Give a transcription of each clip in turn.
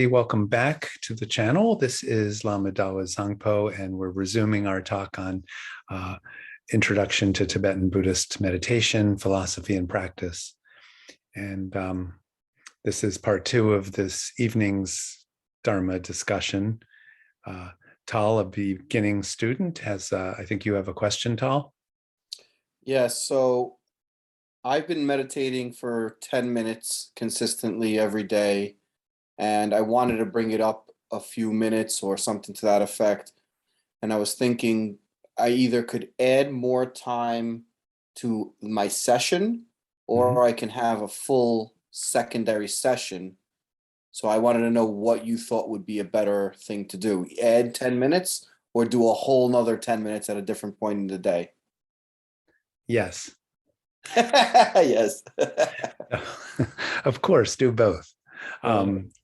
Welcome back to the channel. This is Lama Dawa Zangpo, and we're resuming our talk on Introduction to Tibetan Buddhist Meditation, Philosophy, and Practice. And this is part 2 of this evening's Dharma discussion. Tal, a beginning student, has, I think you have a question, Tal? Yes, so I've been meditating for 10 minutes consistently every day, and I wanted to bring it up a few minutes or something to that effect. And I was thinking I either could add more time to my session or I can have a full secondary session. So I wanted to know what you thought would be a better thing to do. Add 10 minutes or do a whole nother 10 minutes at a different point in the day? Yes. Yes. Of course, do both.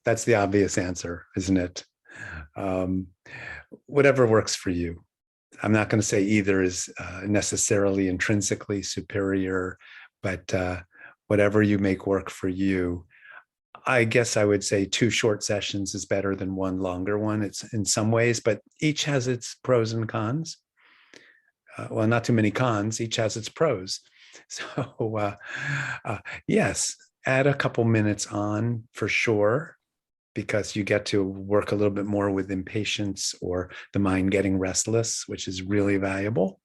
That's the obvious answer, isn't it? Whatever works for you. I'm not going to say either is necessarily intrinsically superior, but whatever you make work for you. I guess I would say 2 short sessions is better than 1 longer one. It's in some ways, but each has its pros and cons. Well, not too many cons, each has its pros. So yes, add a couple minutes on for sure, because you get to work a little bit more with impatience or the mind getting restless, which is really valuable.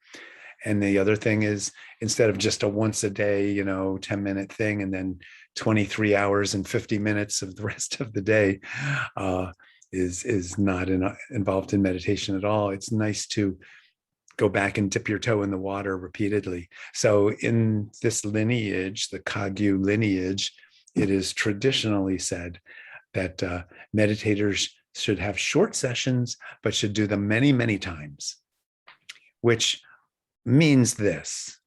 And the other thing is, instead of just a once a day, 10-minute thing, and then 23 hours and 50 minutes of the rest of the day is not involved in meditation at all. It's nice to go back and dip your toe in the water repeatedly. So in this lineage, the Kagyu lineage, it is traditionally said that meditators should have short sessions, but should do them many, many times, which means this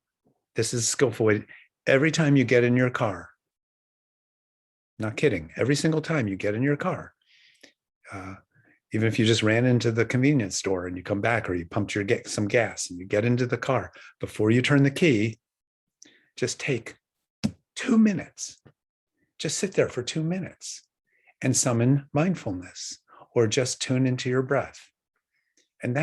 is skillful. Every time you get in your car, not kidding, every single time you get in your car, even if you just ran into the convenience store and you come back, or you pumped some gas and you get into the car, before you turn the key, just take 2 minutes. Just sit there for 2 minutes and summon mindfulness, or just tune into your breath. And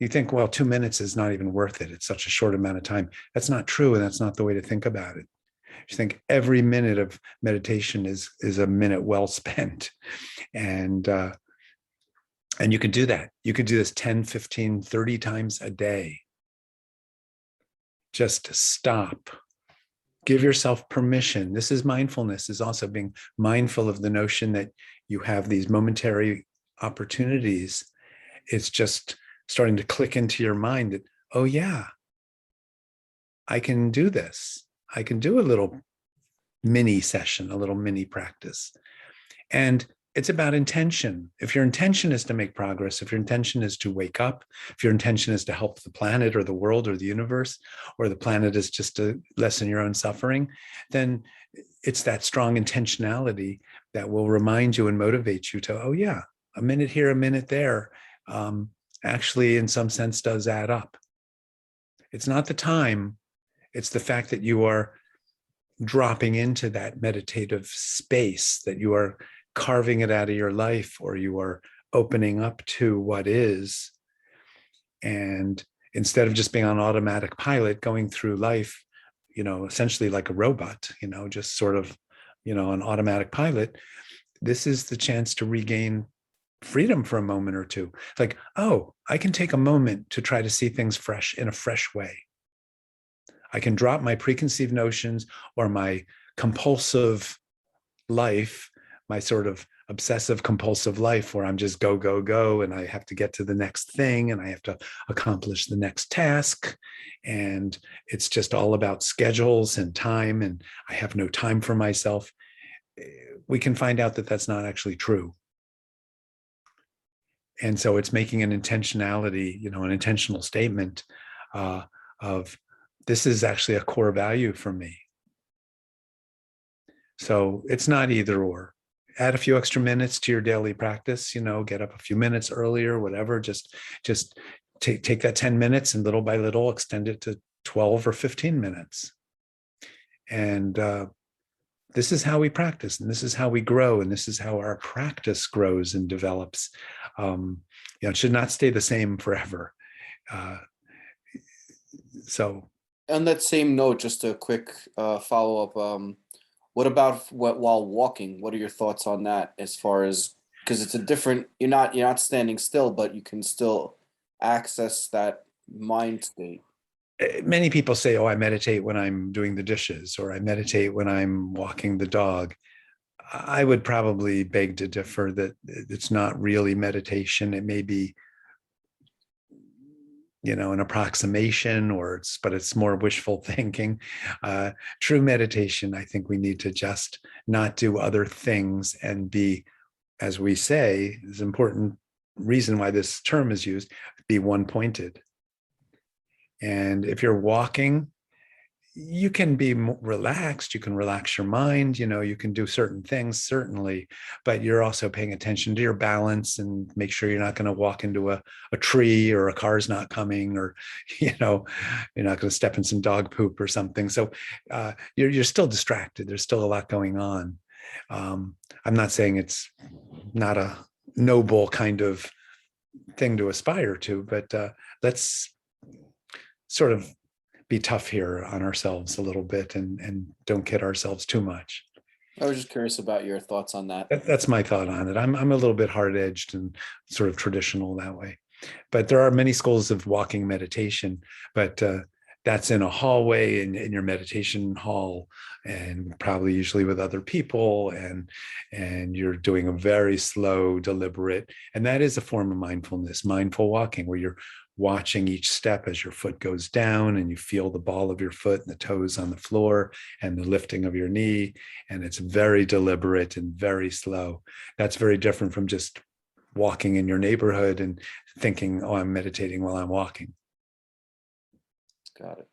you think, well, 2 minutes is not even worth it. It's such a short amount of time. That's not true. And that's not the way to think about it. You think every minute of meditation is a minute well spent. And you can do that. You can do this 10, 15, 30 times a day. Just stop. Give yourself permission. This is mindfulness, is also being mindful of the notion that you have these momentary opportunities. It's just starting to click into your mind that, oh yeah, I can do this. I can do a little mini session, a little mini practice. And it's about intention. If your intention is to make progress, if your intention is to wake up, if your intention is to help the planet or the world or the universe, or the planet is just to lessen your own suffering, then it's that strong intentionality that will remind you and motivate you to, oh yeah, a minute here, a minute there, actually in some sense does add up. It's not the time, it's the fact that you are dropping into that meditative space, that you are carving it out of your life, or you are opening up to what is. And instead of just being on automatic pilot, going through life, essentially like a robot, just sort of, an automatic pilot, this is the chance to regain freedom for a moment or two. Like, oh, I can take a moment to try to see things in a fresh way. I can drop my preconceived notions or my compulsive life, my sort of obsessive compulsive life, where I'm just go, go, go, and I have to get to the next thing, and I have to accomplish the next task. And it's just all about schedules and time, and I have no time for myself. We can find out that that's not actually true. And so it's making an intentionality, an intentional statement of, this is actually a core value for me. So it's not either or. Add a few extra minutes to your daily practice, get up a few minutes earlier, whatever, just take that 10 minutes and little by little extend it to 12 or 15 minutes. And this is how we practice, and this is how we grow, and this is how our practice grows and develops. It should not stay the same forever. So On that same note, just a quick follow up. What about while walking? What are your thoughts on that? As far as, because it's a different, you're not standing still, but you can still access that mind state. many people say, oh, I meditate when I'm doing the dishes, or I meditate when I'm walking the dog. I would probably beg to differ that it's not really meditation. It may be, an approximation, but it's more wishful thinking. True meditation, I think we need to just not do other things and be, as we say, is an important reason why this term is used, be one-pointed. And if you're walking, you can be relaxed, you can relax your mind, you can do certain things, certainly, but you're also paying attention to your balance and make sure you're not going to walk into a tree, or a car's not coming, or, you're not going to step in some dog poop or something. So you're still distracted. There's still a lot going on. I'm not saying it's not a noble kind of thing to aspire to, but let's sort of be tough here on ourselves a little bit, and don't kid ourselves too much. I was just curious about your thoughts on that. That's my thought on it. I'm a little bit hard-edged and sort of traditional that way. But there are many schools of walking meditation, but that's in a hallway, in your meditation hall, and probably usually with other people, and you're doing a very slow, deliberate, and that is a form of mindfulness, mindful walking, where you're watching each step as your foot goes down, and you feel the ball of your foot and the toes on the floor and the lifting of your knee. And it's very deliberate and very slow. That's very different from just walking in your neighborhood and thinking, oh, I'm meditating while I'm walking. Got it.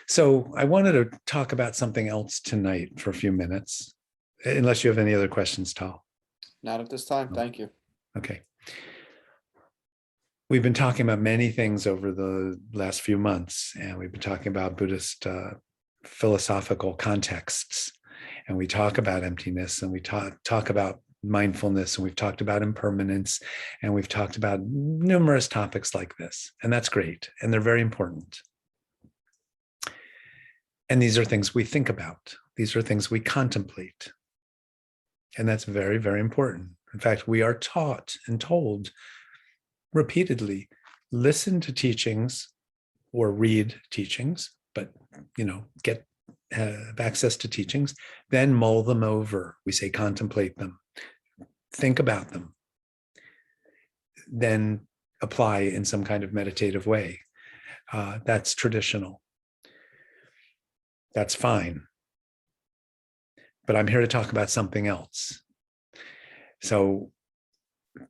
So I wanted to talk about something else tonight for a few minutes, unless you have any other questions, Tal. Not at this time. Thank you. Okay. We've been talking about many things over the last few months, and we've been talking about Buddhist philosophical contexts, and we talk about emptiness, and we talk about mindfulness, and we've talked about impermanence, and we've talked about numerous topics like this, and that's great, and they're very important. And these are things we think about. These are things we contemplate. And that's very, very important. In fact, we are taught and told repeatedly, listen to teachings or read teachings, but, get access to teachings, then mull them over. We say contemplate them, think about them, then apply in some kind of meditative way. That's traditional. That's fine. But I'm here to talk about something else. So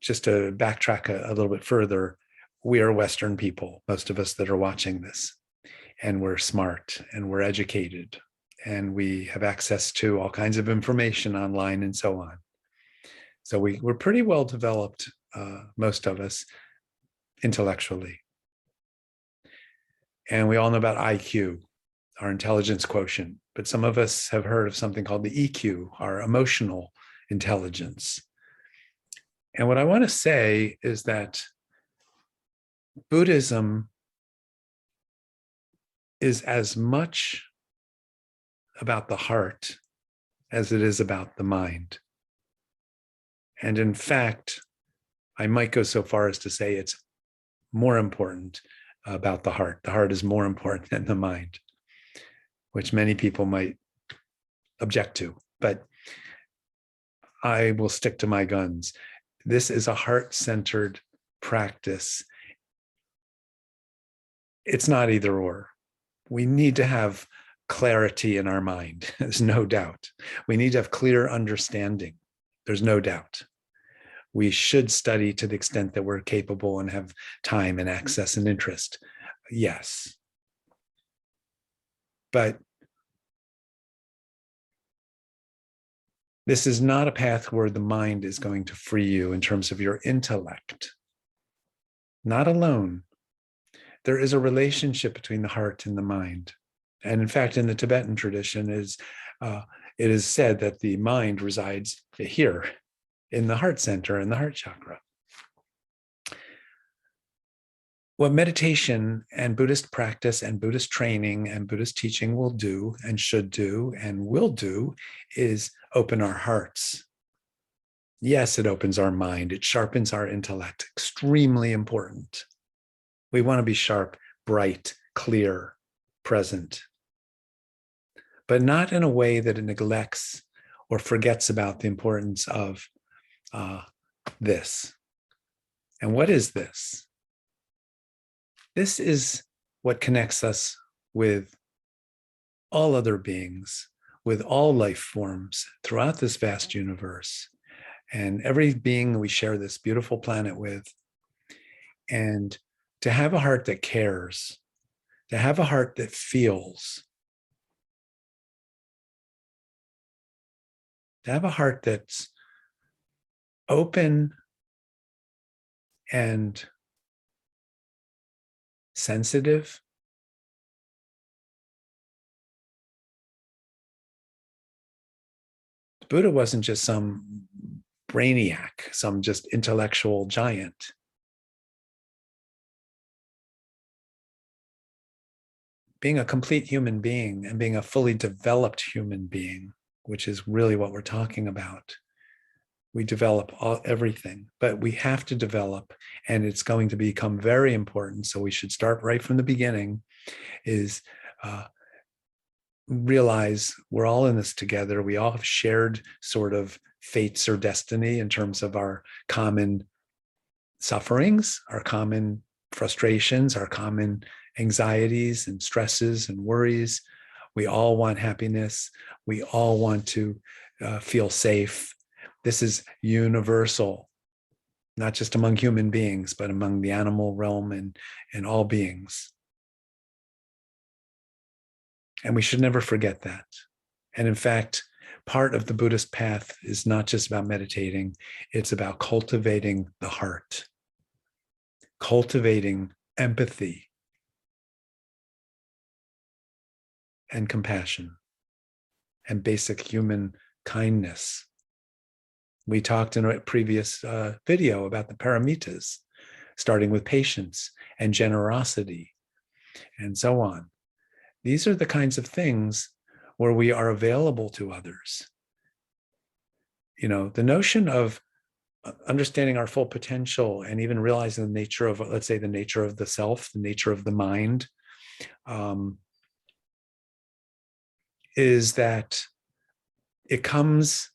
just to backtrack a little bit further, we are Western people, most of us that are watching this, and we're smart and we're educated, and we have access to all kinds of information online and so on. So we're pretty well developed, most of us, intellectually. And we all know about IQ, our intelligence quotient, but some of us have heard of something called the EQ, our emotional intelligence. And what I want to say is that Buddhism is as much about the heart as it is about the mind. And in fact, I might go so far as to say it's more important about the heart. The heart is more important than the mind, which many people might object to, but I will stick to my guns. This is a heart-centered practice. It's not either or. We need to have clarity in our mind. There's no doubt. We need to have clear understanding. There's no doubt. We should study to the extent that we're capable and have time and access and interest. Yes. But this is not a path where the mind is going to free you in terms of your intellect. Not alone. There is a relationship between the heart and the mind. And in fact, in the Tibetan tradition, it is said that the mind resides here in the heart center, in the heart chakra. What meditation and Buddhist practice and Buddhist training and Buddhist teaching will do and should do and will do is open our hearts. Yes, it opens our mind. It sharpens our intellect. Extremely important. We want to be sharp, bright, clear, present, but not in a way that it neglects or forgets about the importance of this. And what is this? This is what connects us with all other beings, with all life forms throughout this vast universe, and every being we share this beautiful planet with. And to have a heart that cares, to have a heart that feels, to have a heart that's open and sensitive. The Buddha wasn't just some brainiac, some just intellectual giant. Being a complete human being and being a fully developed human being, which is really what we're talking about. We develop everything, but we have to develop, and it's going to become very important. So we should start right from the beginning, is realize we're all in this together. We all have shared sort of fates or destiny in terms of our common sufferings, our common frustrations, our common anxieties and stresses and worries. We all want happiness. We all want to feel safe. This is universal, not just among human beings, but among the animal realm and all beings. And we should never forget that. And in fact, part of the Buddhist path is not just about meditating, it's about cultivating the heart, cultivating empathy and compassion and basic human kindness. We talked in a previous video about the paramitas, starting with patience and generosity and so on. These are the kinds of things where we are available to others. You know, the notion of understanding our full potential and even realizing the nature of, let's say, the nature of the self, the nature of the mind, is that it comes,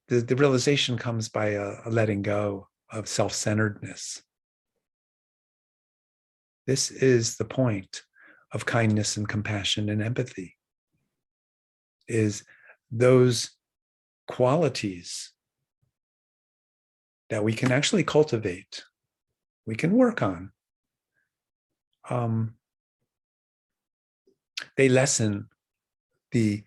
the realization comes by a letting go of self-centeredness. This is the point of kindness and compassion and empathy, is those qualities that we can actually cultivate, we can work on. They lessen the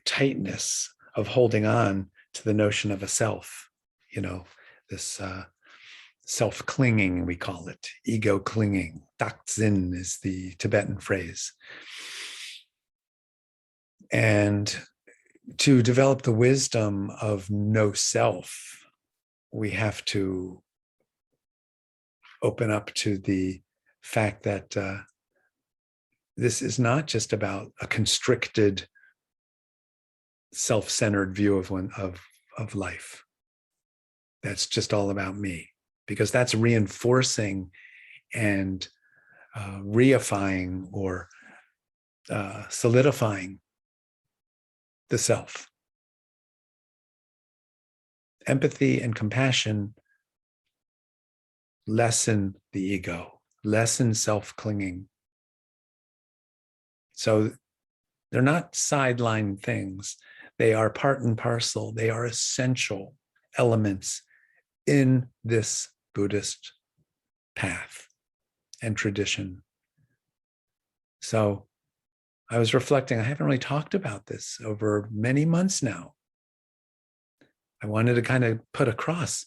tightness of holding on to the notion of a self, you know, this self-clinging, we call it, ego clinging. Dakzin is the Tibetan phrase. And to develop the wisdom of no self, we have to open up to the fact that this is not just about a constricted, self-centered view of life. That's just all about me, because that's reinforcing and reifying or solidifying the self. Empathy and compassion lessen the ego, lessen self-clinging. So they're not sideline things. They are part and parcel. They are essential elements in this Buddhist path and tradition. So I was reflecting, I haven't really talked about this over many months now. I wanted to kind of put across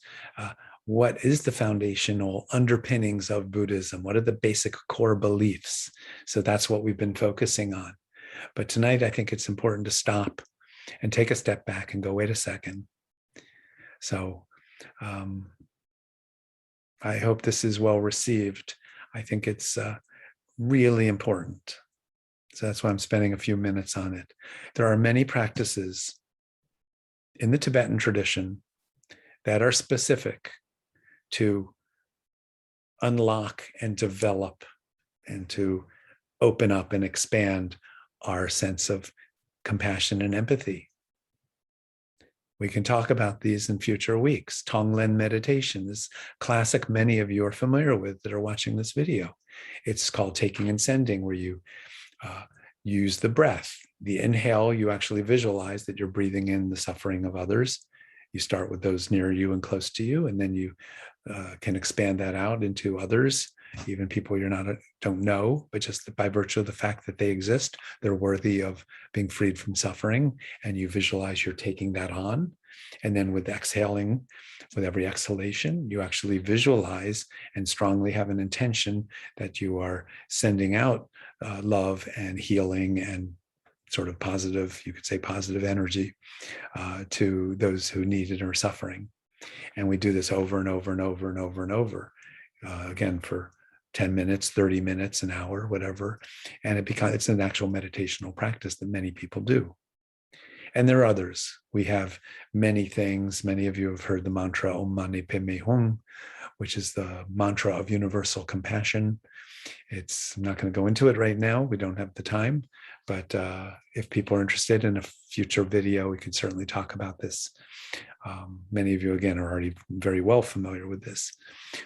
what is the foundational underpinnings of Buddhism? What are the basic core beliefs? So that's what we've been focusing on. But tonight, I think it's important to stop and take a step back and go, wait a second. So I hope this is well received. I think it's really important. So that's why I'm spending a few minutes on it. There are many practices in the Tibetan tradition that are specific to unlock and develop and to open up and expand our sense of compassion and empathy. We can talk about these in future weeks. Tonglen meditation is classic, many of you are familiar with that are watching this video. It's called taking and sending, where you use the breath. The inhale, you actually visualize that you're breathing in the suffering of others. You start with those near you and close to you, and then you can expand that out into others, even people don't know, but just by virtue of the fact that they exist, they're worthy of being freed from suffering. And you visualize you're taking that on. And then with exhaling, with every exhalation, you actually visualize and strongly have an intention that you are sending out love and healing and sort of positive, you could say positive energy to those who need it or are suffering. And we do this over and over and over and over and over, again, for 10 minutes, 30 minutes, an hour, whatever. And it's an actual meditational practice that many people do. And there are others. We have many things. Many of you have heard the mantra Om Mani Padme Hum, which is the mantra of universal compassion. I'm not going to go into it right now. We don't have the time. But if people are interested in a future video, we can certainly talk about this. Many of you, again, are already very well familiar with this.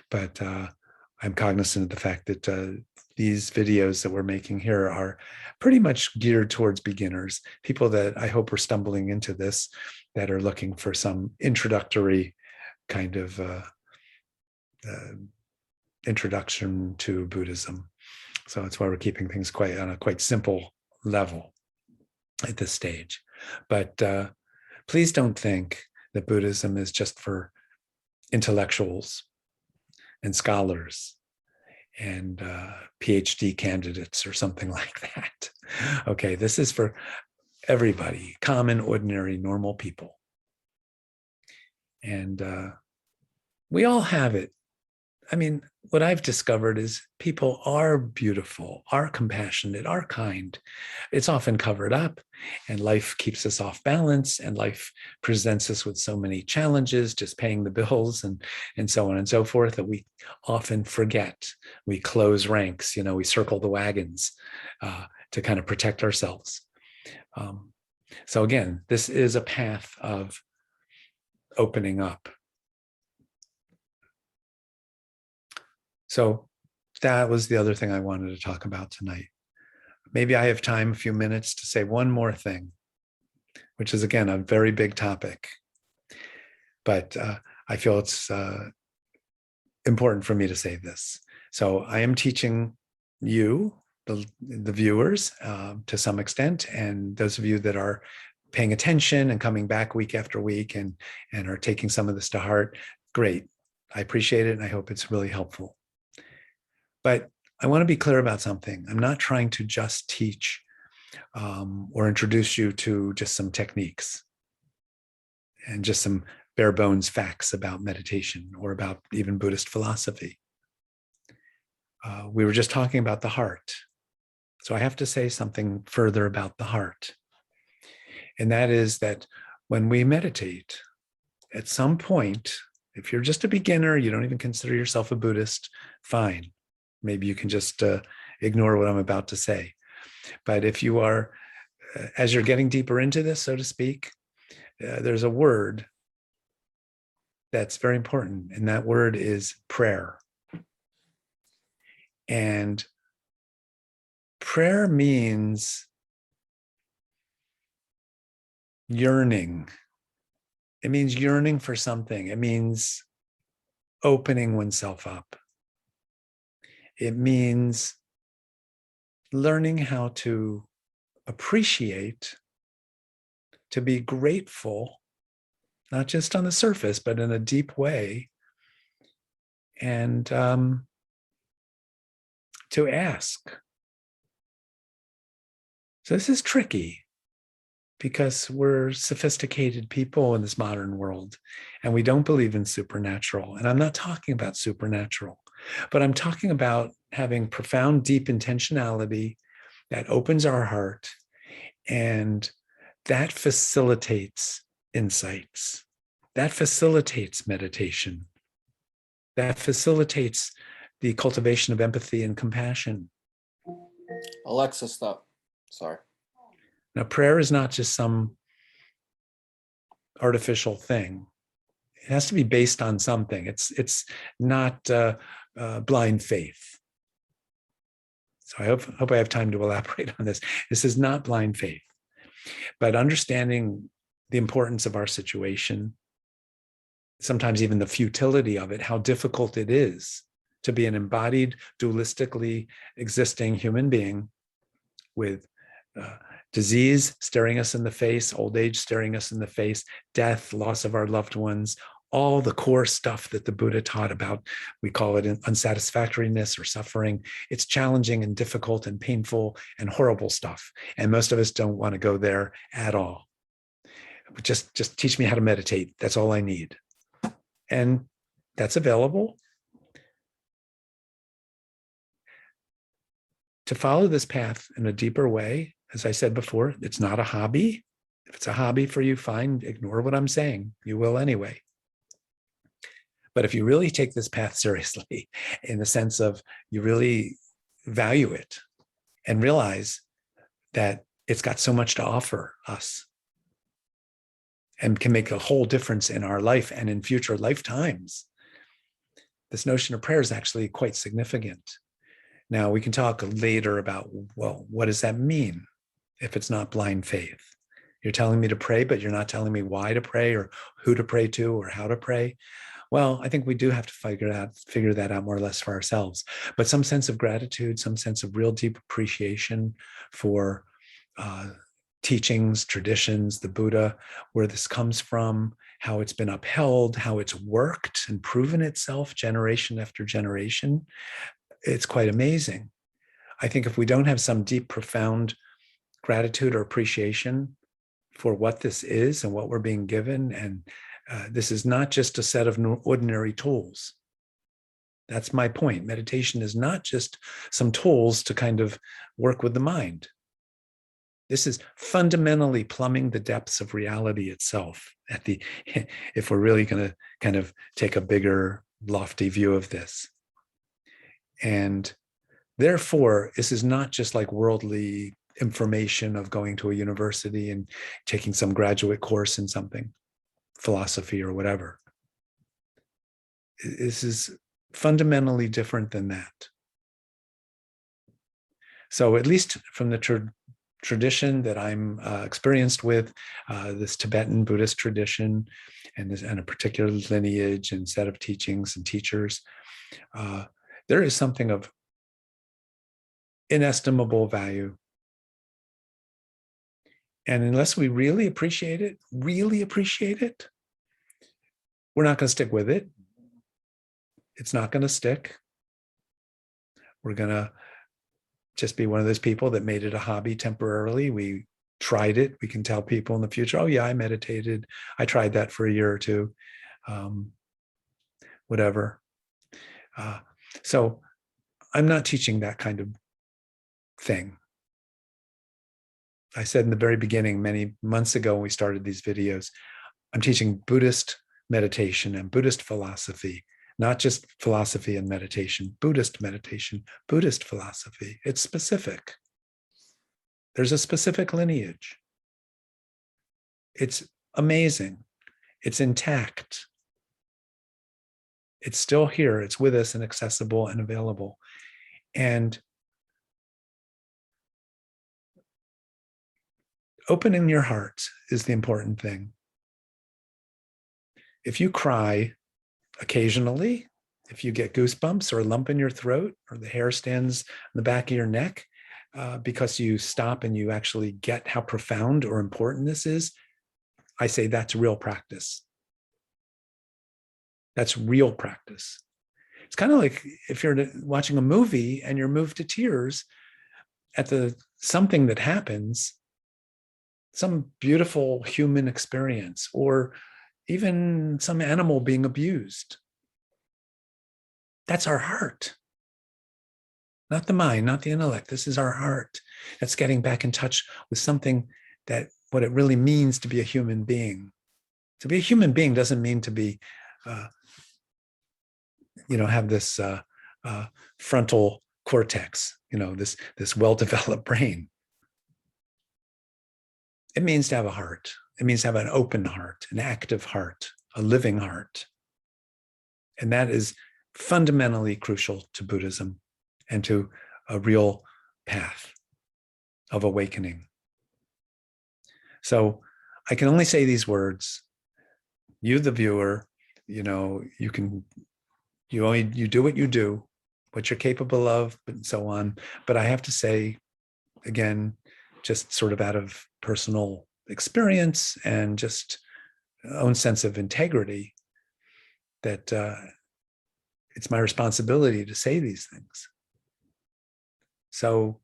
But I'm cognizant of the fact that these videos that we're making here are pretty much geared towards beginners, people that I hope are stumbling into this, that are looking for some introductory kind of introduction to Buddhism. So that's why we're keeping things on a quite simple level at this stage. But please don't think that Buddhism is just for intellectuals and scholars and PhD candidates or something like that. Okay, this is for everybody, common, ordinary, normal people. And we all have it. I mean, what I've discovered is people are beautiful, are compassionate, are kind. It's often covered up, and life keeps us off balance, and life presents us with so many challenges, just paying the bills and so on and so forth, that we often forget. We close ranks, we circle the wagons to kind of protect ourselves. So again, this is a path of opening up. So that was the other thing I wanted to talk about tonight. Maybe I have time, a few minutes, to say one more thing, which is, again, a very big topic. But I feel it's important for me to say this. So I am teaching you, the viewers, to some extent, and those of you that are paying attention and coming back week after week and are taking some of this to heart, great. I appreciate it, and I hope it's really helpful. But I want to be clear about something. I'm not trying to just teach or introduce you to just some techniques and just some bare bones facts about meditation or about even Buddhist philosophy. We were just talking about the heart. So I have to say something further about the heart. And that is that when we meditate, at some point, if you're just a beginner, you don't even consider yourself a Buddhist, fine. Maybe you can just ignore what I'm about to say. But if you are, as you're getting deeper into this, so to speak, there's a word that's very important, and that word is prayer. And prayer means yearning. It means yearning for something. It means opening oneself up. It means learning how to appreciate, to be grateful, not just on the surface, but in a deep way, and to ask. So this is tricky because we're sophisticated people in this modern world and we don't believe in supernatural. And I'm not talking about supernatural, but I'm talking about having profound, deep intentionality that opens our heart, and that facilitates insights. That facilitates meditation. That facilitates the cultivation of empathy and compassion. Alexa, stop. Sorry. Now, prayer is not just some artificial thing. It has to be based on something. It's not blind faith. So I hope I have time to elaborate on this. This is not blind faith, but understanding the importance of our situation, sometimes even the futility of it, how difficult it is to be an embodied, dualistically existing human being with disease staring us in the face, old age staring us in the face, death, loss of our loved ones, all the core stuff that the Buddha taught about. We call it unsatisfactoriness or suffering. It's challenging and difficult and painful and horrible stuff. And most of us don't want to go there at all. Just teach me how to meditate. That's all I need. And that's available. To follow this path in a deeper way, as I said before, it's not a hobby. If it's a hobby for you, fine, ignore what I'm saying. You will anyway. But if you really take this path seriously, in the sense of you really value it and realize that it's got so much to offer us and can make a whole difference in our life and in future lifetimes, this notion of prayer is actually quite significant. Now, we can talk later about, well, what does that mean if it's not blind faith? You're telling me to pray, but you're not telling me why to pray or who to pray to or how to pray. Well, I think we do have to figure that out more or less for ourselves. But some sense of gratitude, some sense of real deep appreciation for teachings, traditions, the Buddha, where this comes from, how it's been upheld, how it's worked and proven itself generation after generation. It's quite amazing. I think if we don't have some deep, profound gratitude or appreciation for what this is and what we're being given, and this is not just a set of ordinary tools. That's my point. Meditation is not just some tools to kind of work with the mind. This is fundamentally plumbing the depths of reality itself. If we're really going to kind of take a bigger, lofty view of this. And therefore, this is not just like worldly information of going to a university and taking some graduate course in something, philosophy or whatever. This is fundamentally different than that. So at least from the tradition that I'm experienced with, this Tibetan Buddhist tradition and a particular lineage and set of teachings and teachers, there is something of inestimable value. And unless we really appreciate it, we're not going to stick with it. It's not going to stick. We're going to just be one of those people that made it a hobby temporarily. We tried it. We can tell people in the future, oh yeah, I meditated. I tried that for a year or two, whatever. So I'm not teaching that kind of thing. I said in the very beginning, many months ago when we started these videos, I'm teaching Buddhist meditation and Buddhist philosophy, not just philosophy and meditation, Buddhist meditation, Buddhist philosophy. It's specific. There's a specific lineage. It's amazing. It's intact. It's still here. It's with us and accessible and available. And opening your heart is the important thing. If you cry occasionally, if you get goosebumps or a lump in your throat or the hair stands on the back of your neck because you stop and you actually get how profound or important this is, I say that's real practice. That's real practice. It's kind of like if you're watching a movie and you're moved to tears at the something that happens, some beautiful human experience, or even some animal being abused. That's our heart, not the mind, not the intellect. This is our heart. That's getting back in touch with something that what it really means to be a human being. To be a human being doesn't mean to be, have this frontal cortex, this well-developed brain. It means to have a heart. It means to have an open heart, an active heart, a living heart. And that is fundamentally crucial to Buddhism and to a real path of awakening. So I can only say these words. You, the viewer, you do what you do, what you're capable of, and so on. But I have to say, again, just sort of out of personal experience and just own sense of integrity, that it's my responsibility to say these things. So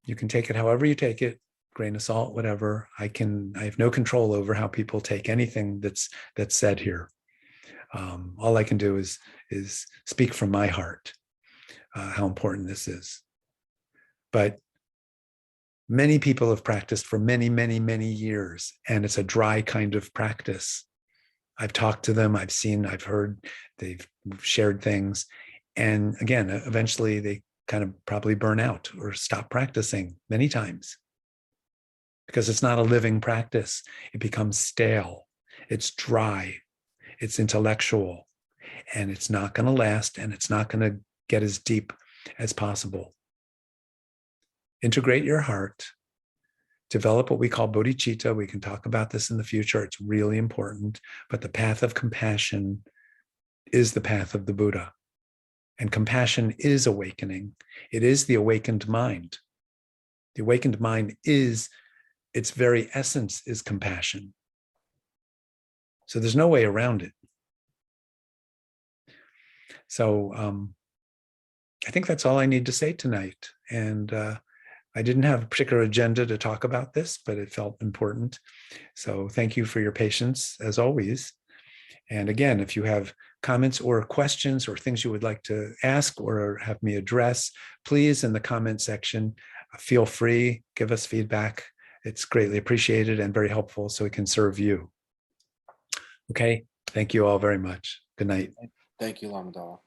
you can take it however you take it, grain of salt, whatever. I have no control over how people take anything that's said here. All I can do is speak from my heart, how important this is. But many people have practiced for many, many, many years, and it's a dry kind of practice. I've talked to them, I've heard, they've shared things. And again, eventually they kind of probably burn out or stop practicing many times because it's not a living practice. It becomes stale, it's dry, it's intellectual, and it's not going to last, and it's not going to get as deep as possible. Integrate your heart, develop what we call bodhicitta. We can talk about this in the future. It's really important. But the path of compassion is the path of the Buddha. And compassion is awakening. It is the awakened mind. The awakened mind is, its very essence is compassion. So there's no way around it. So I think that's all I need to say tonight. And I didn't have a particular agenda to talk about this, but it felt important. So thank you for your patience, as always. And again, if you have comments or questions or things you would like to ask or have me address, please, in the comment section, feel free, give us feedback. It's greatly appreciated and very helpful so it can serve you. Okay, thank you all very much. Good night. Thank you, Lama Dawa.